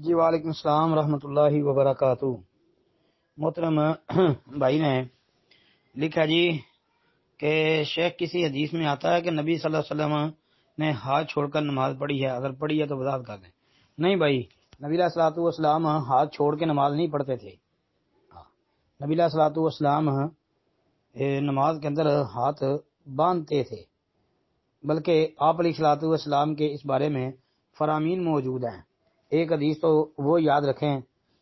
جی وعلیکم السلام ورحمۃ اللہ وبرکاتہ۔ محترم بھائی نے لکھا جی کہ شیخ کسی حدیث میں آتا ہے کہ نبی صلی اللہ علیہ وسلم نے ہاتھ چھوڑ کر نماز پڑھی ہے، اگر پڑھی ہے تو وضاحت کر دیں۔ نہیں بھائی، نبی علیہ الصلوۃ والسلام ہاتھ چھوڑ کے نماز نہیں پڑھتے تھے۔ نبی علیہ الصلوۃ والسلام نماز کے اندر ہاتھ باندھتے تھے، بلکہ آپ علیہ الصلوۃ والسلام کے اس بارے میں فرامین موجود ہیں۔ ایک حدیث تو وہ یاد رکھیں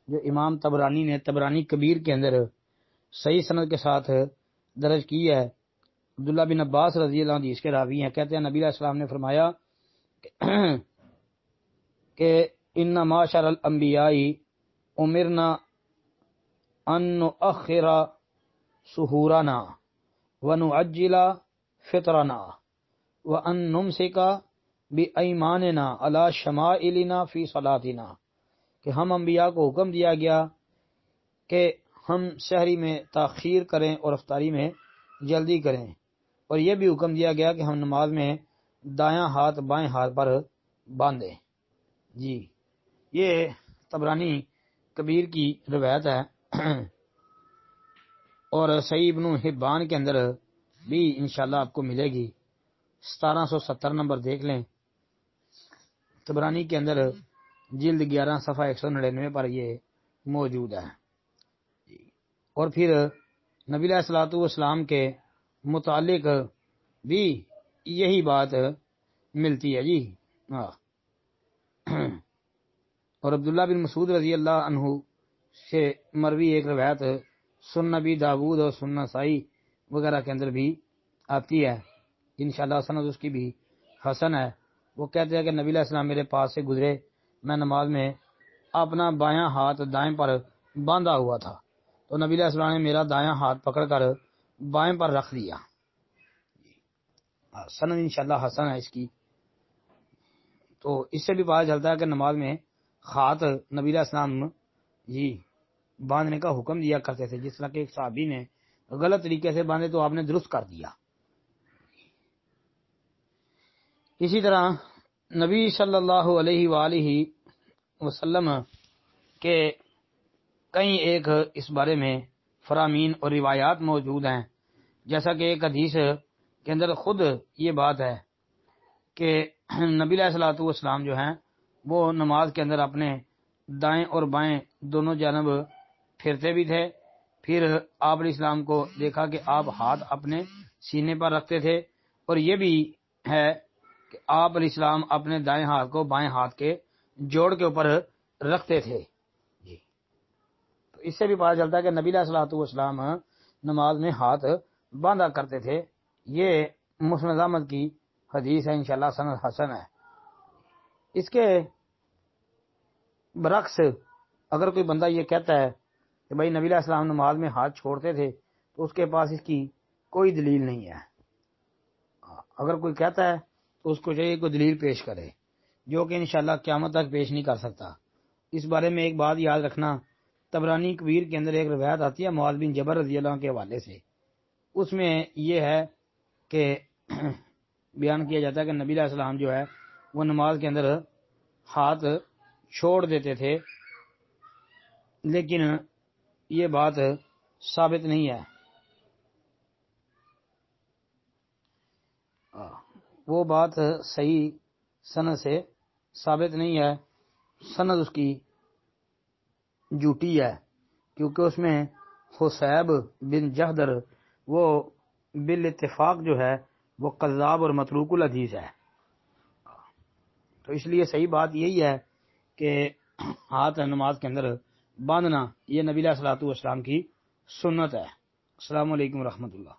جو امام طبرانی نے طبرانی کبیر کے اندر صحیح سند کے ساتھ درج کی ہے۔ عبداللہ بن عباس رضی اللہ عنہ حدیث کے راوی ہیں، کہتے ہیں نبی علیہ السلام نے فرمایا کہ ان معاشر الانبیاء امرنا ان نؤخر سحورنا ونعجل فطرنا وان نمسک بایماننا علی شمائلنا فی صلاتنا، کہ ہم انبیاء کو حکم دیا گیا کہ ہم سحری میں تاخیر کریں اور افطاری میں جلدی کریں، اور یہ بھی حکم دیا گیا کہ ہم نماز میں دایاں ہاتھ بائیں ہاتھ پر باندھیں۔ جی یہ طبرانی کبیر کی روایت ہے، اور صحیح ابن حبان کے اندر بھی انشاءاللہ آپ کو ملے گی۔ 1770 نمبر دیکھ لیں، طبرانی کے اندر جلد 11 صفحہ 199 پر یہ موجود ہے۔ اور پھر نبی علیہ الصلوۃ والسلام کے متعلق بھی یہی بات ملتی ہے جی۔ اور عبداللہ بن مسعود رضی اللہ عنہ سے مروی ایک روایت سنن نبی داود اور سنن نسائی وغیرہ کے اندر بھی آتی ہے، انشاءاللہ سند اس کی بھی حسن ہے۔ وہ کہتے ہیں کہ نبی علیہ السلام میرے پاس سے گزرے، میں نماز میں اپنا بایاں ہاتھ دائیں پر باندھا ہوا تھا، تو نبی علیہ السلام نے میرا دایاں ہاتھ پکڑ کر بائیں پر رکھ دیا۔ سند انشاءاللہ حسن ہے اس کی۔ تو اس سے بھی پتہ چلتا ہے کہ نماز میں ہاتھ نبی علیہ السلام جی باندھنے کا حکم دیا کرتے تھے۔ جس طرح کہ ایک صحابی نے غلط طریقے سے باندھے تو آپ نے درست کر دیا۔ اسی طرح نبی صلی اللہ علیہ وآلہ وسلم کے کئی ایک اس بارے میں فرامین اور روایات موجود ہیں، جیسا کہ ایک حدیث کے اندر خود یہ بات ہے کہ نبی علیہ الصلوۃ والسلام جو ہیں وہ نماز کے اندر اپنے دائیں اور بائیں دونوں جانب پھرتے بھی تھے۔ پھر آپ علیہ السلام کو دیکھا کہ آپ ہاتھ اپنے سینے پر رکھتے تھے، اور یہ بھی ہے کہ آپ علیہ السلام اپنے دائیں ہاتھ کو بائیں ہاتھ کے جوڑ کے اوپر رکھتے تھے۔ تو اس سے بھی پتہ چلتا ہے کہ نبی علیہ الصلوۃ والسلام نماز میں ہاتھ باندھا کرتے تھے۔ یہ مسند احمد کی حدیث ہے، انشاءاللہ سند حسن ہے۔ اس کے برعکس اگر کوئی بندہ یہ کہتا ہے کہ بھائی نبی علیہ السلام نماز میں ہاتھ چھوڑتے تھے، تو اس کے پاس اس کی کوئی دلیل نہیں ہے۔ اگر کوئی کہتا ہے تو اس کو چاہیے کوئی دلیل پیش کرے، جو کہ انشاءاللہ قیامت تک پیش نہیں کر سکتا۔ اس بارے میں ایک بات یاد رکھنا، طبرانی کبیر کے اندر ایک روایت آتی ہے معاذ بن جبل رضی اللہ عنہ کے حوالے سے، اس میں یہ ہے کہ بیان کیا جاتا ہے کہ نبی علیہ السلام جو ہے وہ نماز کے اندر ہاتھ چھوڑ دیتے تھے، لیکن یہ بات ثابت نہیں ہے۔ وہ بات صحیح سند سے ثابت نہیں ہے، سند اس کی جھوٹی ہے، کیونکہ اس میں حسیب بن جہدر وہ بالاتفاق جو ہے وہ قذاب اور متروک الحدیث ہے۔ تو اس لیے صحیح بات یہی ہے کہ ہاتھ نماز کے اندر باندھنا یہ نبی علیہ الصلوۃ والسلام کی سنت ہے۔ السلام علیکم ورحمۃ اللہ۔